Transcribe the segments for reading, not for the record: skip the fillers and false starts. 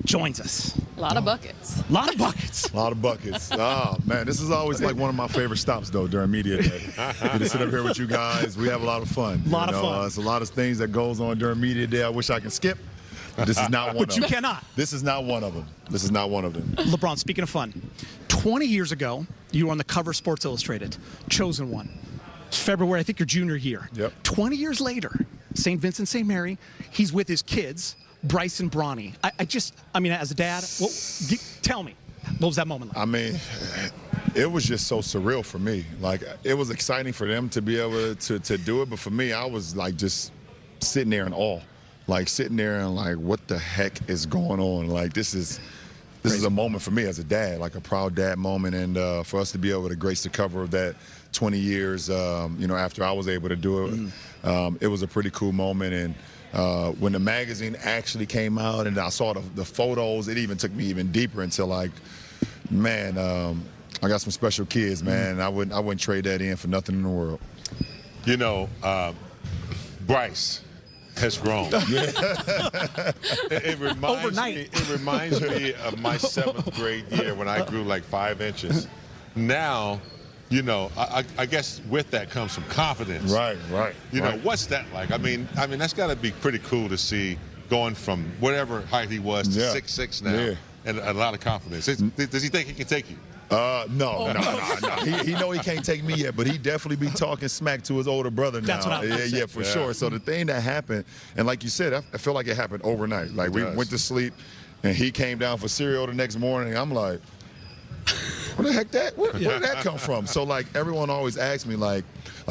joins us. A lot of buckets. A lot of buckets. A lot of buckets. Oh, man, this is always like one of my favorite stops, though, during media day. Get to sit up here with you guys. We have a lot of fun. A lot of fun. It's a lot of things that goes on during media day I wish I can skip. This is not one of them. But you cannot. This is not one of them. This is not one of them. LeBron, speaking of fun, 20 years ago, you were on the cover of Sports Illustrated, chosen one. February, I think your junior year. Yep. 20 years later, St. Vincent, St. Mary, he's with his kids, Bryce and Bronny. I mean, as a dad, tell me, what was that moment like? I mean, it was just so surreal for me. Like, it was exciting for them to be able to do it, but for me, I was like just sitting there in awe. Like, sitting there and like, what the heck is going on? Like, this is a moment for me as a dad, like a proud dad moment, and for us to be able to grace the cover of that 20 years, after I was able to do it, it was a pretty cool moment. And when the magazine actually came out and I saw the photos, it even took me even deeper into like, man, I got some special kids, man. I wouldn't trade that in for nothing in the world. You know, Bryce has grown. It reminds me of my 7th grade year when I grew like 5 inches. Now, you know, I guess with that comes some confidence. Right. You know, what's that like? I mean, that's got to be pretty cool to see going from whatever height he was to 6'6" now, and a lot of confidence. Does he think he can take you? No. He know he can't take me yet, but he definitely be talking smack to his older brother now. That's what I was for sure. So the thing that happened, and like you said, I feel like it happened overnight. Like we went to sleep, and he came down for cereal the next morning. And I'm like, where the heck where did that come from? So like everyone always asks me like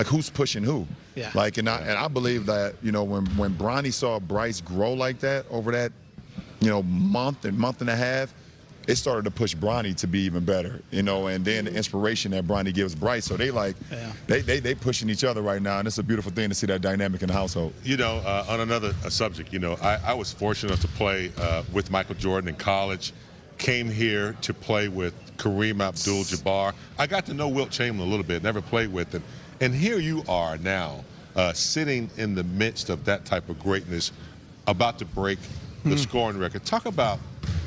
who's pushing who? Yeah. Like and I believe that when Bronny saw Bryce grow like that over that month and a half, it started to push Bronny to be even better, and then the inspiration that Bronny gives Bryce. So they pushing each other right now, and it's a beautiful thing to see that dynamic in the household. You know, on another subject, I was fortunate to play with Michael Jordan in college. Came here to play with Kareem Abdul-Jabbar. I got to know Wilt Chamberlain a little bit, never played with him. And here you are now, sitting in the midst of that type of greatness, about to break the scoring record. Talk about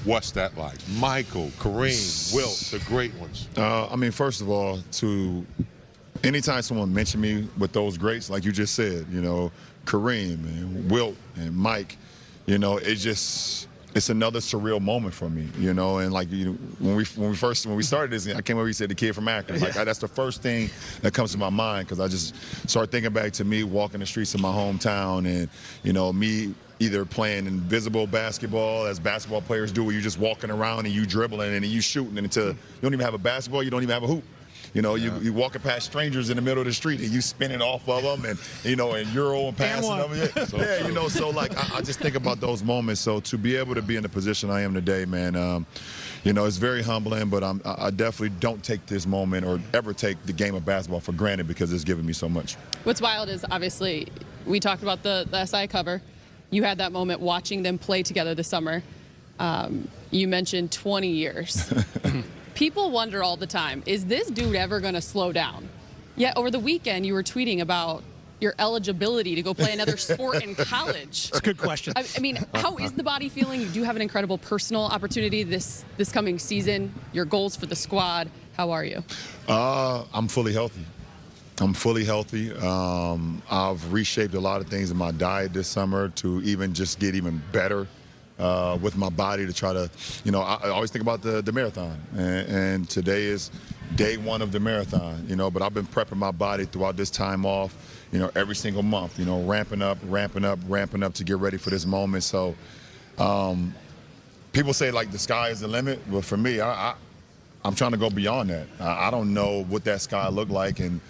what's that like? Michael, Kareem, Wilt, the great ones. I mean, first of all, anytime someone mentioned me with those greats, like you just said, Kareem and Wilt and Mike, it's another surreal moment for me, and like when we started this, I can't remember you said the kid from Akron. Like that's the first thing that comes to my mind, because I just start thinking back to me walking the streets of my hometown, and me either playing invisible basketball as basketball players do, where you're just walking around and you dribbling and you shooting until you don't even have a basketball, you don't even have a hoop. You walking past strangers in the middle of the street and you spinning off of them, and and Euro and passing them. So like I just think about those moments. So to be able to be in the position I am today, man, it's very humbling. But I definitely don't take this moment or ever take the game of basketball for granted, because it's given me so much. What's wild is, obviously, we talked about the SI cover. You had that moment watching them play together this summer. You mentioned 20 years. People wonder all the time, is this dude ever going to slow down? Yet over the weekend, you were tweeting about your eligibility to go play another sport in college. That's a good question. I mean, how is the body feeling? You do have an incredible personal opportunity this coming season. Your goals for the squad. How are you? I'm fully healthy. I've reshaped a lot of things in my diet this summer to even just get even better with my body, to try to, I always think about the marathon, and today is day 1 of the marathon, but I've been prepping my body throughout this time off, every single month, ramping up to get ready for this moment. So people say like the sky is the limit, but for me, I'm trying to go beyond that. I don't know what that sky looked like, and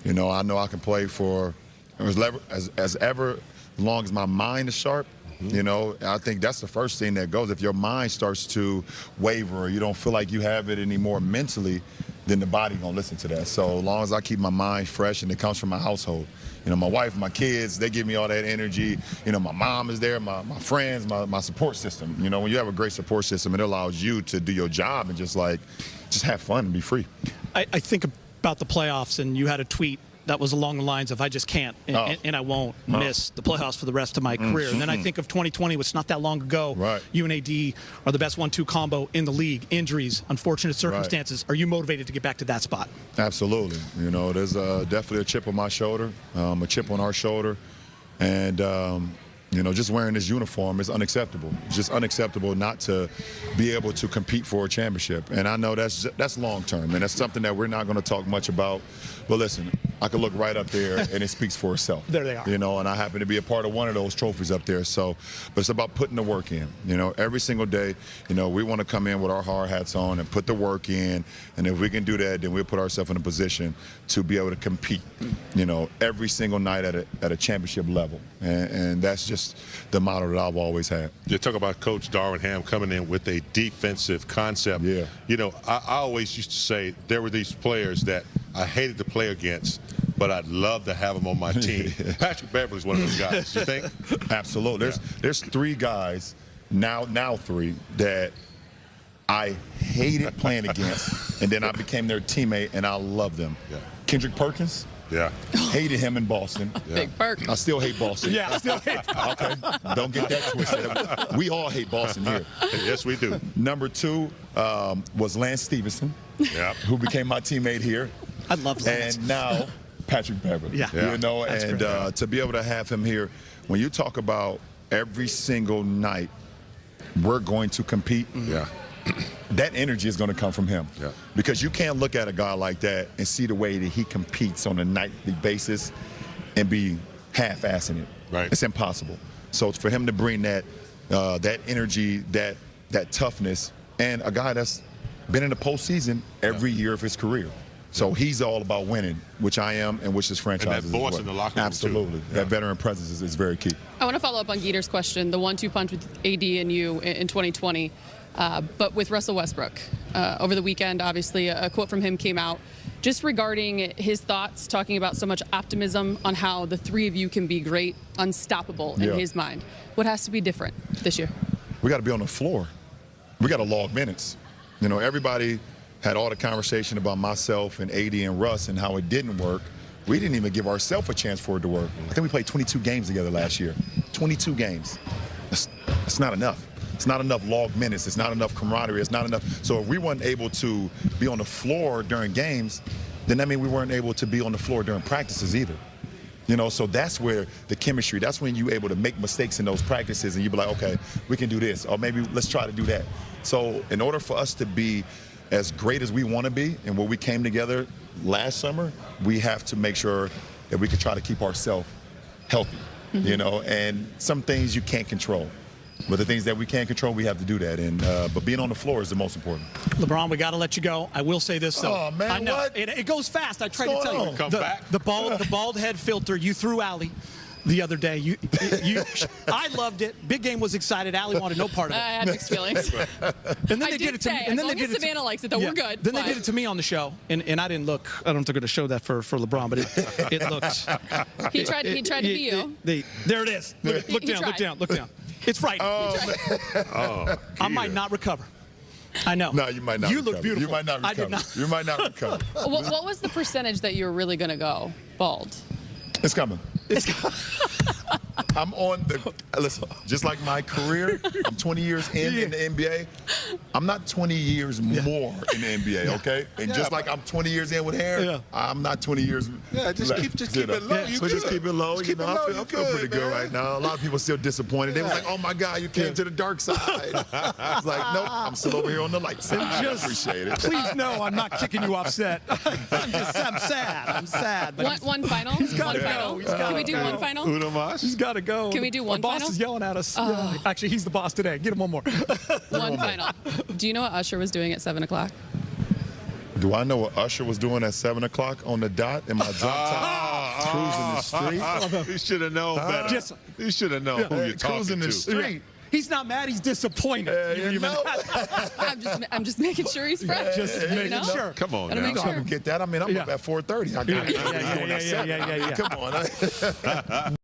I know I can play for as ever long as my mind is sharp. I think that's the first thing that goes. If your mind starts to waver, or you don't feel like you have it anymore mentally, then the body gonna listen to that. So as long as I keep my mind fresh, and it comes from my household, my wife, my kids, they give me all that energy. My mom is there, my friends, my support system. When you have a great support system, it allows you to do your job and just have fun and be free. I think about the playoffs, and you had a tweet that was along the lines of I just can't and I won't miss the playoffs for the rest of my career. And then I think of 2020, which not that long ago. Right. You and AD are the best 1-2 combo in the league. Injuries, unfortunate circumstances. Are you motivated to get back to that spot? Absolutely. You know, there's definitely a chip on my shoulder, a chip on our shoulder, and you know, just wearing this uniform is unacceptable. It's just unacceptable not to be able to compete for a championship. And I know that's long term, and that's something that we're not going to talk much about. But listen, I could look right up there, and it speaks for itself. There they are. You know, and I happen to be a part of one of those trophies up there. So, but it's about putting the work in. You know, every single day, you know, we want to come in with our hard hats on and put the work in. And if we can do that, then we'll put ourselves in a position to be able to compete, you know, every single night at a championship level. And that's just the motto that I've always had. You talk about Coach Darvin Ham coming in with a defensive concept. Yeah. You know, I always used to say there were these players that I hated to play against, but I'd love to have them on my team. Patrick Beverley's one of those guys. You think? Absolutely. There's three guys now three that I hated playing against, and then I became their teammate, and I love them. Yeah. Kendrick Perkins. Yeah. Hated him in Boston. Yeah. Big Perk. I still hate Boston. Yeah, I still hate Okay. Don't get that twisted. We all hate Boston here. Yes, we do. Number two was Lance Stevenson, Yeah. who became my teammate here. I love Lance. And now Patrick Beverley. Yeah. You know, That's and great. to be able to have him here, when you talk about every single night we're going to compete, Yeah. that energy is going to come from him. Yeah. Because you can't look at a guy like that and see the way that he competes on a nightly basis and be half-assing it. Right. It's impossible. So for him to bring that energy, that toughness, and a guy that's been in the postseason every year of his career. So he's all about winning, which I am, and which this franchise is. And that voice as well. in the locker room, too. Absolutely. Yeah. That veteran presence is very key. I want to follow up on Geeter's question, the 1-2 punch with AD and you in 2020, but with Russell Westbrook. Over the weekend, obviously, a quote from him came out just regarding his thoughts, talking about so much optimism on how the three of you can be great, unstoppable in Yeah. his mind. What has to be different this year? We got to be on the floor. We got to log minutes. You know, everybody had all the conversation about myself and AD and Russ and how it didn't work. We didn't even give ourselves a chance for it to work. I think we played 22 games together last year. 22 games. That's not enough. It's not enough log minutes. It's not enough camaraderie. It's not enough. So if we weren't able to be on the floor during games, then that means we weren't able to be on the floor during practices either. You know, so that's where the chemistry, that's when you're able to make mistakes in those practices and you be like, okay, we can do this, or maybe let's try to do that. So in order for us to be as great as we want to be and when we came together last summer, we have to make sure that we can try to keep ourselves healthy, you know, and some things you can't control. But the things that we can control, we have to do that. And but being on the floor is the most important. LeBron, we got to let you go. I will say this, though. Oh, man, I know. what? It goes fast. I tried to What's tell going you. on? Come back. The bald head filter you threw Allie the other day. I loved it. Big Game was excited. Allie wanted no part of I it. had mixed feelings. And then I they did did it to me. say, And as then long they as did it Savannah likes it, though, we're good. Then they but- did it to me on the show, and I didn't look. I don't know if they're going to show that for LeBron, but it looked. He tried to be you. There it is. Look He down. Look tried. down. Look down. It's frightening. Oh, I might Geeter. not recover. I know. No, you might not You recover. look beautiful. You might not recover. I did not. You might not recover. What was the percentage that you were really going to go bald? It's coming. I'm on the, listen, just like my career, I'm 20 years in the NBA. I'm not 20 years more in the NBA, okay? And just like I'm 20 years in with hair, I'm not 20 years. Yeah, just keep it low. You So just good. keep it low. Just You keep know, it low. I feel You pretty good, good man. right now. A lot of people still disappointed. They was like, oh my God, you came to the dark side. I was like, nope, I'm still over here on the light side. I appreciate it. Please know I'm not kicking you off set. I'm sad. I'm sad. But One final? gotta One go. final? He's gotta Can we do go. one final? Uno mas? he's got to go. Can we do one Our boss final? is yelling at us. Yeah. Actually, he's the boss today. Get him one more. One final. Do you know what Usher was doing at 7 o'clock? Do I know what Usher was doing at 7 o'clock on the dot in my drop top? Cruising the street. You should have known better. Just- You should have known who you're talking Cruising the to. street. He's not mad. He's disappointed. You know? I'm just making sure he's fresh. Just you making know? sure. Come on Gotta now. make I'm sure. gonna get that. I mean, I'm up at 4:30. I got it. Yeah. Come on.